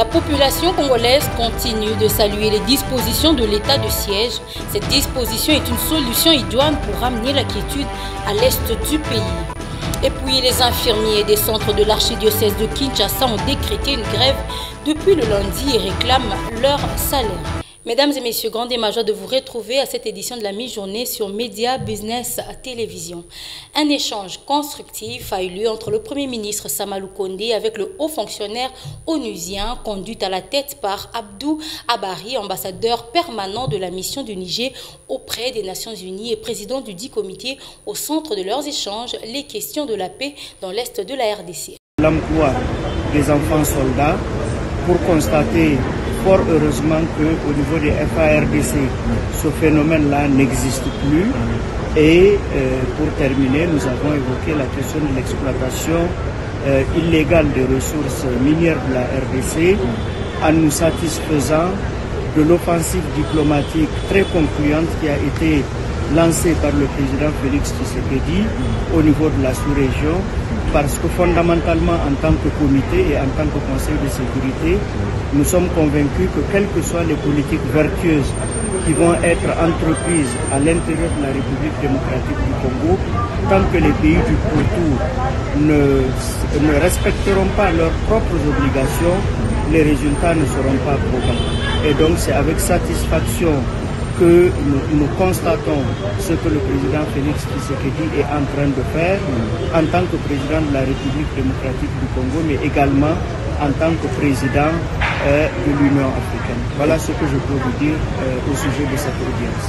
La population congolaise continue de saluer les dispositions de l'état de siège. Cette disposition est une solution idoine pour ramener la quiétude à l'est du pays. Et puis les infirmiers des centres de l'archidiocèse de Kinshasa ont décrété une grève depuis le lundi et réclament leur salaire. Mesdames et messieurs, grande et majeure de vous retrouver à cette édition de la mi-journée sur Média Business Télévision. Un échange constructif a eu lieu entre le Premier ministre Samalou Kondé avec le haut fonctionnaire onusien conduit à la tête par Abdou Abari, ambassadeur permanent de la mission du Niger auprès des Nations Unies et président du dit comité. Au centre de leurs échanges, les questions de la paix dans l'est de la RDC. L'emploi des enfants soldats pour constater fort heureusement qu'au niveau des FARDC, ce phénomène-là n'existe plus. Et pour terminer, nous avons évoqué la question de l'exploitation illégale des ressources minières de la RDC en nous satisfaisant de l'offensive diplomatique très concluante qui a été lancée par le président Félix Tshisekedi au niveau de la sous-région, parce que fondamentalement en tant que comité et en tant que conseil de sécurité, nous sommes convaincus que quelles que soient les politiques vertueuses qui vont être entreprises à l'intérieur de la République démocratique du Congo, tant que les pays du pourtour ne respecteront pas leurs propres obligations, les résultats ne seront pas probants. Et donc c'est avec satisfaction que nous constatons ce que le président Félix Tshisekedi est en train de faire en tant que président de la République démocratique du Congo, mais également en tant que président de l'Union africaine. Voilà ce que je peux vous dire au sujet de cette audience.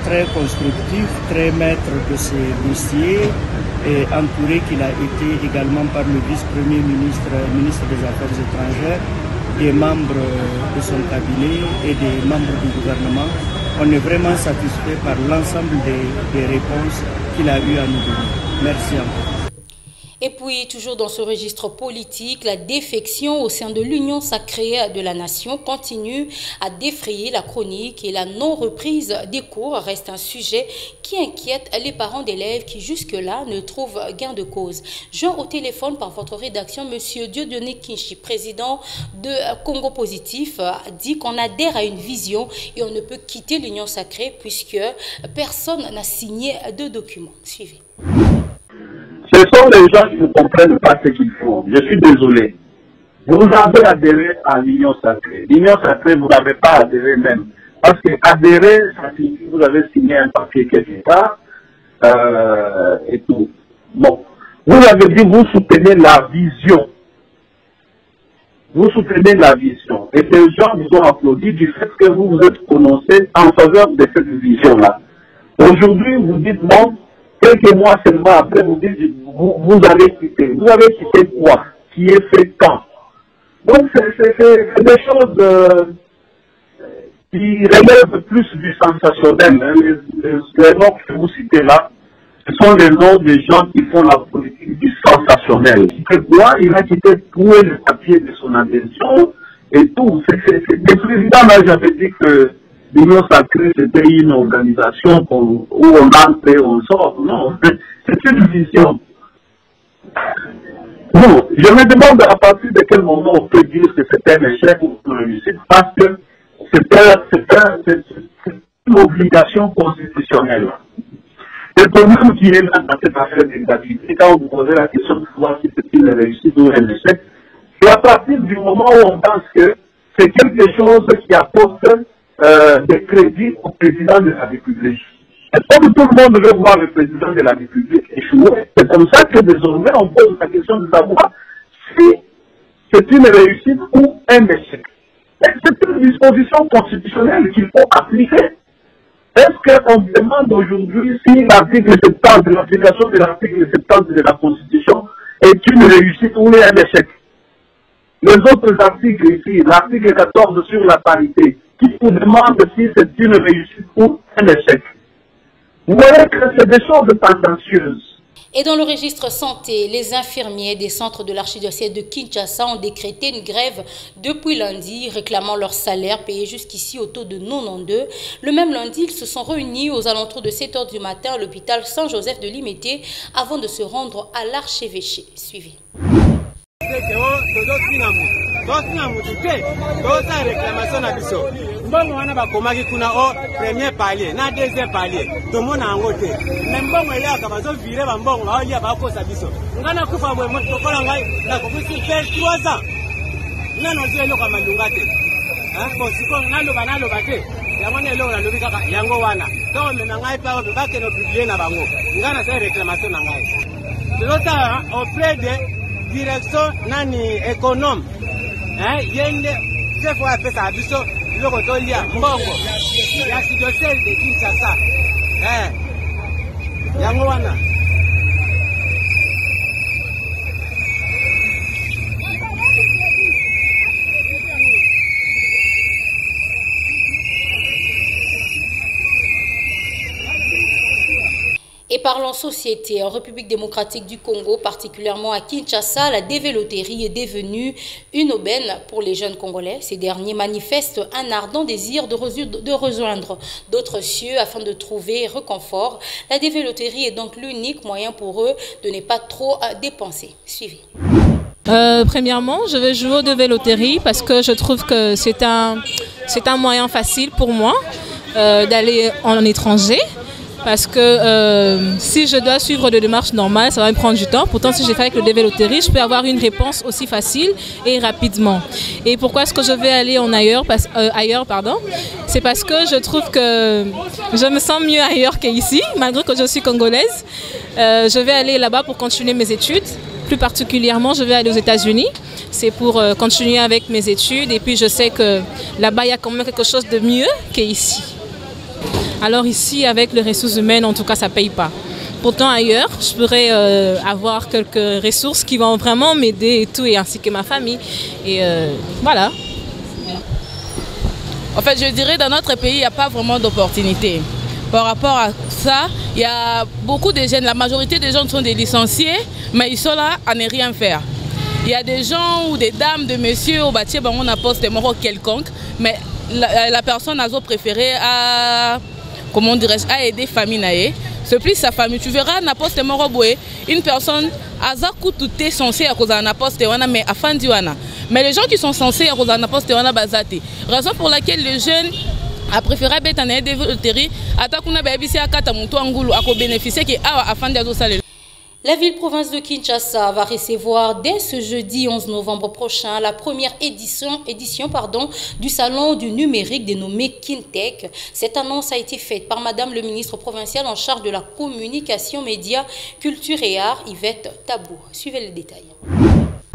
Très constructif, très maître de ses dossiers, et entouré qu'il a été également par le vice-premier ministre, ministre des Affaires étrangères, des membres de son cabinet et des membres du gouvernement. On est vraiment satisfait par l'ensemble des réponses qu'il a eu à nous donner. Merci encore. Et puis, toujours dans ce registre politique, la défection au sein de l'Union sacrée de la nation continue à défrayer la chronique et la non-reprise des cours reste un sujet qui inquiète les parents d'élèves qui jusque-là ne trouvent gain de cause. Joint au téléphone par votre rédaction, M. Dieudonné Kinshi, président de Congo Positif, dit qu'on adhère à une vision et on ne peut quitter l'Union sacrée puisque personne n'a signé de document. Suivez. Ce sont les gens qui ne comprennent pas ce qu'ils font. Je suis désolé. Vous avez adhéré à l'Union sacrée. L'Union sacrée, vous n'avez pas adhéré même. Parce que adhérer, ça signifie que vous avez signé un papier quelque part et tout. Bon. Vous avez dit, vous soutenez la vision. Vous soutenez la vision. Et ces gens vous ont applaudi du fait que vous vous êtes prononcé en faveur de cette vision-là. Aujourd'hui, vous dites non. Quelques mois seulement après, vous dites, vous allez quitter. Vous avez quitté quoi? Qui est fait quand? Donc, c'est des choses qui relèvent plus du sensationnel. Hein. Les noms que vous citez là, ce sont les noms des gens qui font la politique du sensationnel. Il a quitté tout le papier de son adhésion et tout. Le président n'a jamais dit que l'Union sacrée, c'était une organisation où on entre et on sort. Non, c'est une vision. Bon, je me demande à partir de quel moment on peut dire que c'est un échec ou une réussite, parce que c'est une obligation constitutionnelle. Le problème qui est là dans cette affaire d'égalité, quand vous posez la question de savoir si c'est une réussite ou un échec, c'est à partir du moment où on pense que c'est quelque chose qui apporte des crédits au président de la République. Et comme tout le monde veut voir le président de la République échouer, c'est comme ça que désormais on pose la question de savoir si c'est une réussite ou un échec. C'est une disposition constitutionnelle qu'il faut appliquer. Est-ce qu'on demande aujourd'hui si l'article 70, l'application de l'article 70 de la Constitution est une réussite ou un échec? Les autres articles ici, l'article 14 sur la parité, qui vous demande si c'est une réussite ou un échec. Vous voyez que c'est des choses tendancieuses. Et dans le registre santé, les infirmiers des centres de l'archidiocèse de Kinshasa ont décrété une grève depuis lundi, réclamant leur salaire payé jusqu'ici au taux de 92. Le même lundi, ils se sont réunis aux alentours de 7 h du matin à l'hôpital Saint-Joseph de Limete avant de se rendre à l'archevêché. Suivez. tosinga mutu te toza réclamation na biso mbongo wana bakomaki kuna o premier palier na deuxième palier tomona yango te me mbongo eleyaka bazovire bambongo baolia bakosa biso nga nakufa bwe tokola ngai nakokusi pe 3 ans nga nazwi eloko ya malunga te siko naloba te yango na eloko nalobi kaka yango wana tomema ngai pa obe bakende publie na bango nga nasali réclamation na ngai tozotala auprès de direction nani économe yende chef oyo apesaka biso biloko tolia mbongo ya diocèse de Kinshasa yango wana. Et parlons société, en République démocratique du Congo, particulièrement à Kinshasa, la dévéloterie est devenue une aubaine pour les jeunes Congolais. Ces derniers manifestent un ardent désir de rejoindre d'autres cieux afin de trouver réconfort. La dévéloterie est donc l'unique moyen pour eux de ne pas trop dépenser. Suivez. Premièrement, je vais jouer aux dévéloteries parce que je trouve que c'est un moyen facile pour moi d'aller en étranger. Parce que si je dois suivre des démarches normales, ça va me prendre du temps. Pourtant, si j'ai fait avec le dévéloterie, je peux avoir une réponse aussi facile et rapidement. Et pourquoi est-ce que je vais aller ailleurs, c'est parce que je trouve que je me sens mieux ailleurs qu'ici, malgré que je suis congolaise. Je vais aller là-bas pour continuer mes études. Plus particulièrement, je vais aller aux États-Unis. C'est pour continuer avec mes études. Et puis, je sais que là-bas, il y a quand même quelque chose de mieux qu'ici. Alors ici, avec les ressources humaines, en tout cas, ça ne paye pas. Pourtant, ailleurs, je pourrais avoir quelques ressources qui vont vraiment m'aider et tout, et ainsi que ma famille. Et voilà. En fait, je dirais dans notre pays, il n'y a pas vraiment d'opportunités. Par rapport à ça, il y a beaucoup de jeunes, la majorité des gens sont des licenciés, mais ils sont là à ne rien faire. Il y a des gens ou des dames, de messieurs, au bâtiment, on a posté mort quelconque, mais la personne a préféré à... Comment dirais-je, à aider famille. C'est plus sa famille. Tu verras, n'importe une personne a tout est censé à cause d'un n'importe mais à fin mais les gens qui sont censés à cause d'un n'importe bazate. Raison pour laquelle les jeunes a préféré être en développerie à takuna babisi à katamuto angulu à bénéficier qui a à fin de saler. La ville-province de Kinshasa va recevoir dès ce jeudi 11 novembre prochain la première édition du salon du numérique dénommé Kintech. Cette annonce a été faite par Madame le ministre provincial en charge de la communication, médias, culture et arts, Yvette Tabou. Suivez les détails.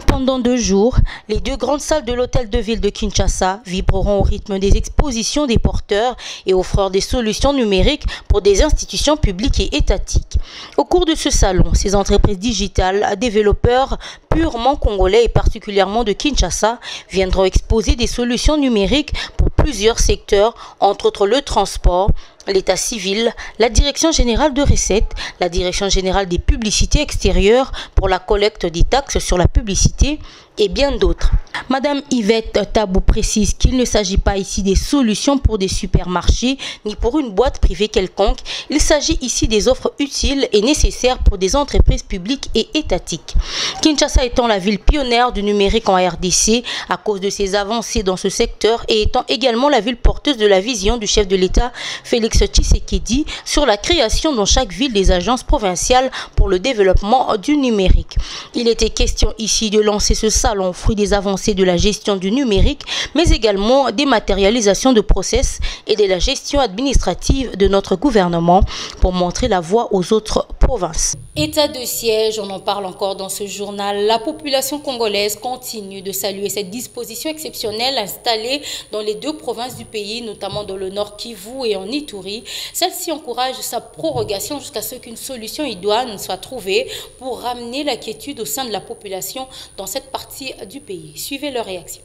Pendant 2 jours, les 2 grandes salles de l'hôtel de ville de Kinshasa vibreront au rythme des expositions des porteurs et offreurs des solutions numériques pour des institutions publiques et étatiques. Au cours de ce salon, ces entreprises digitales, développeurs purement congolais et particulièrement de Kinshasa, viendront exposer des solutions numériques pour plusieurs secteurs, entre autres le transport, l'état civil, la direction générale de recettes, la direction générale des publicités extérieures pour la collecte des taxes sur la publicité et bien d'autres. Madame Yvette Tabou précise qu'il ne s'agit pas ici des solutions pour des supermarchés ni pour une boîte privée quelconque. Il s'agit ici des offres utiles et nécessaires pour des entreprises publiques et étatiques. Kinshasa étant la ville pionnière du numérique en RDC à cause de ses avancées dans ce secteur et étant également la ville porteuse de la vision du chef de l'État Félix Tshisekedi sur la création dans chaque ville des agences provinciales pour le développement du numérique. Il était question ici de lancer ce salon fruit des avancées de la gestion du numérique, mais également des matérialisations de process et de la gestion administrative de notre gouvernement pour montrer la voie aux autres provinces. État de siège, on en parle encore dans ce journal. La population congolaise continue de saluer cette disposition exceptionnelle installée dans les 2 provinces du pays, notamment dans le Nord Kivu et en Ituri. Celle-ci encourage sa prorogation jusqu'à ce qu'une solution idoine soit trouvée pour ramener la quiétude au sein de la population dans cette partie du pays. Suivez leur réaction.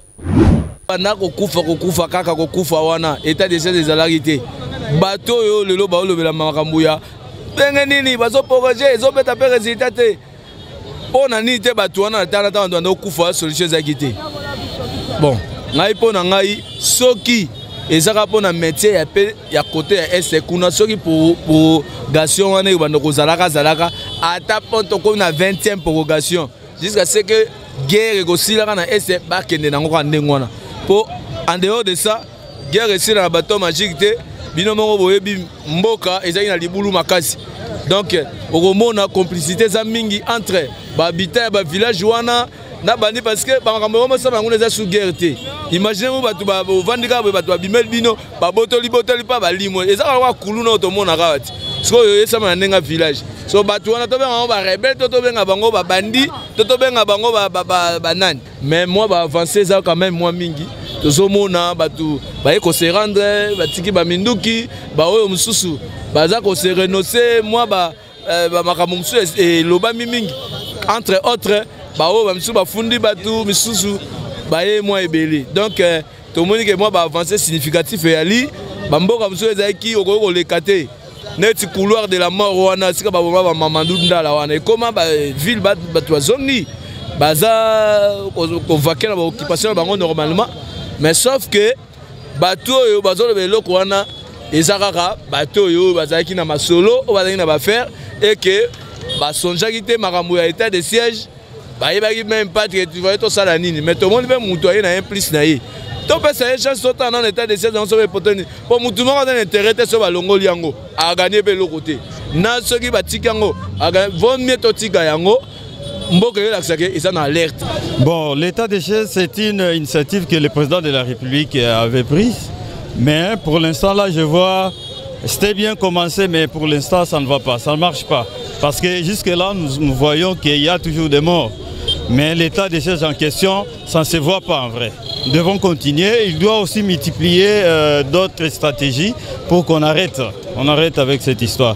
État de siège des alarités. Bateau yo lelo ba olobela makambuya. Ndenge nini bazo projet ezobeta pe résultat te. Pona ni te bato wana tala tala ndo kufa solution za kité. Bon, ngai pona ngai soki ezaka pona métier ya côté ya est kuna soki pour prorogation wana bando kozalaka ata ponto ko na 20e prorogation jusqu'à ce que guerre ekosilaka na este bakende nango kwa ndenge wana po en dehors de ça guerre esila na bateau magique te bino moko boyebi mboka ezali na libulu makasi donc okomona complicité za mingi entre bahabitants ya bavillage wana na bandi parce que bamakambo bamosala bango eza sous guerre te imagine mo bato bovandi kaka boye bato babimeli bino babotoli pa balimwe eza kaka kulu na otomonaka bati sikoyo esama na ndenge village so bato wana tobenga bango barebele to tobenga bango babandi to tobenga bango banani mais moi baavance eza quand même moi mingi tozomona bato baye kose rendre batiki baminduki baoyo mosusu baza kose renoncer moi bamakambo mosusu elobami mingi entre autres baoyo bamisusu bafundi bato misusu baye moi ebele donc tomoni ke moi baavance significatif eyali bamboka mosusu ezalaki okoki koleka te neti couloir de la mort wana sika baboma bamamandu ndala wana ekoma baville bato bazongi baza kovake na baoccupation na bango normalement mais sauf que bato oyo bazoloba eloko wana eza kaka bato oyo bazalaki na masolo oyo bazalaki na baffaire et que basonjaki te makambo ya état de siège bayebaki même pas que tu voyais tosala nini mais tomoni mpe moto aye na ye plus na ye topesa ye chance totana na état de siège yango soki epotani po motu moko aza na intérêt te so balongoli yango aganie mpe eloko te na soki batiki yango vaut mieux totika yango. Bon, l'état des siège, c'est une initiative que le président de la République avait prise. Mais pour l'instant, là, je vois, c'était bien commencé, mais pour l'instant, ça ne va pas, ça ne marche pas. Parce que jusque-là, nous voyons qu'il y a toujours des morts. Mais l'état des siège en question, ça ne se voit pas en vrai. Nous devons continuer. Il doit aussi multiplier d'autres stratégies pour qu'on arrête. On arrête avec cette histoire.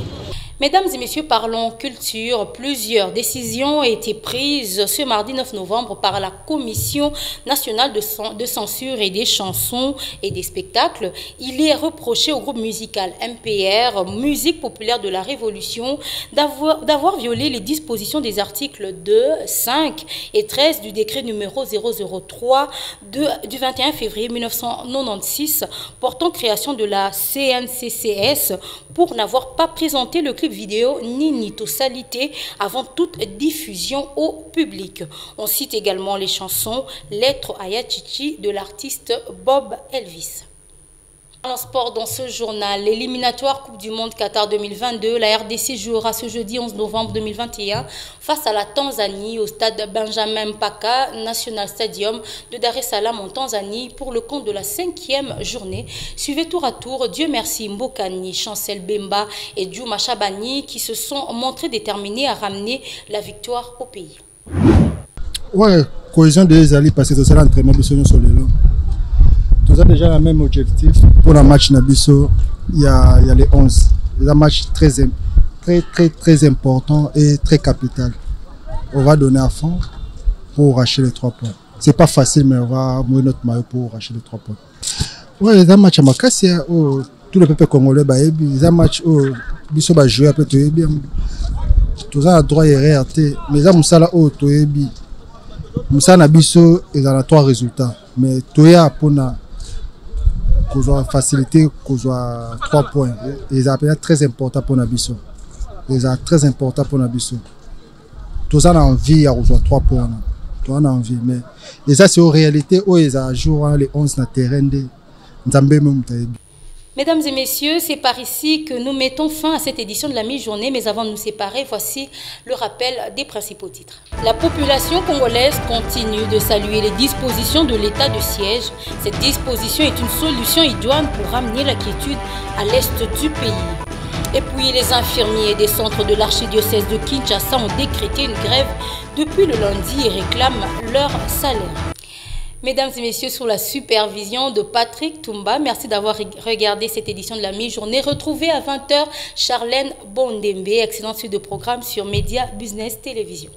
Mesdames et messieurs, parlons culture. Plusieurs décisions ont été prises ce mardi 9 novembre par la Commission nationale de censure et des chansons et des spectacles. Il est reproché au groupe musical MPR, Musique populaire de la Révolution, d'avoir violé les dispositions des articles 2, 5 et 13 du décret numéro 003 du 21 février 1996 portant création de la CNCCS pour n'avoir pas présenté le clip vidéo ni nitosalité avant toute diffusion au public. On cite également les chansons Lettre à Yachichi de l'artiste Bob Elvis. En sport, dans ce journal, l'éliminatoire Coupe du Monde Qatar 2022, la RDC jouera ce jeudi 11 novembre 2021 face à la Tanzanie au stade Benjamin Mpaka National Stadium de Dar es Salaam en Tanzanie pour le compte de la 5e journée. Suivez tour à tour Dieu merci Mbokani, Chancel Bemba et Djouma Chabani qui se sont montrés déterminés à ramener la victoire au pays. Ouais, cohésion des alliés parce que c'est l'entraînement de sur le long. Nous avons déjà le même objectif pour le match Nabiso. Il y a les 11. C'est un match très important et très capital. On va donner à fond pour racheter les 3 points. C'est pas facile, mais on va mouiller notre maillot pour racheter les 3 points. Oui, c'est un match à Makassi. Tout le peuple congolais, c'est un match où Biso va jouer après tout bien. Tout ça a droit et réalité. Mais ça, Moussala, tout est bien. Moussala Nabiso, il a 3 résultats. Mais tout est à Pona. Qu'on soit facilité, qu'on soit 3 points. Et ça est très important pour Nabiso. Et ça très important pour Nabiso. Tout ça a envie à rejoindre 3 points. Tout ça a envie. Mais et ça c'est en réalité où ils jouent les 11 na terrain de Nzambé même. Mesdames et messieurs, c'est par ici que nous mettons fin à cette édition de la mi-journée. Mais avant de nous séparer, voici le rappel des principaux titres. La population congolaise continue de saluer les dispositions de l'état de siège. Cette disposition est une solution idoine pour ramener la quiétude à l'est du pays. Et puis les infirmiers des centres de l'archidiocèse de Kinshasa ont décrété une grève depuis le lundi et réclament leur salaire. Mesdames et messieurs, sous la supervision de Patrick Toumba, merci d'avoir regardé cette édition de la mi-journée. Retrouvez à 20h Charlène Bondembe, excellente suite de programme sur Média Business Télévision.